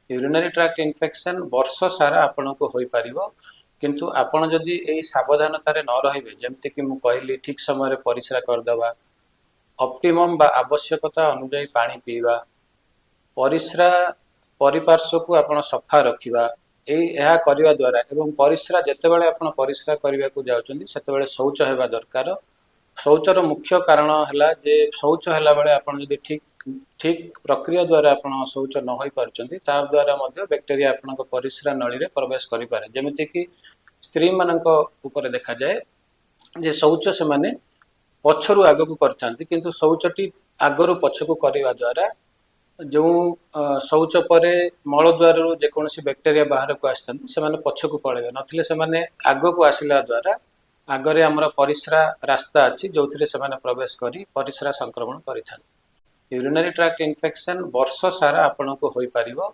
urinary tract infection वर्ष सारा आपको हो पारिबो किंतु आपण जदि एई सावधानतार न रहिबे जेमति कि मु कहली ठीक समय परिश्रा करदबा ऑप्टिमम बा आवश्यकता अनुଯାयी पानी पीवा परिश्रा परिपार्श्व को आपण सफा रखिबा यह करने द्वारा एवं परिश्रा जितेबाला आप परिश्रा करने को जाऊँच से शौच होगा दरकार शौचर मुख्य कारण है जे शौच है बेले आप ठीक ठीक प्रक्रिया द्वारा आप शौच न हो पार्टी द्वारा बैक्टेरिया आपण परिश्रा नली में प्रवेश करें जमीती कि स्त्री मान देखा जाए जे शौच से माने पछरु आग को करते किंतु शौचटी आगरू पछकू करने द्वारा जो शौच पर मलद्वार जेकोसी बैक्टेरिया बाहर को आसते से पछकू पलैबे नथिले से आग को आसला द्वारा आगरे आमर परिश्रा रास्ता अच्छी जो थे से प्रवेश कर परिश्रा संक्रमण करें यूरिनरी ट्रैक्ट इन्फेक्शन वर्ष सारा आपको हो पारिबो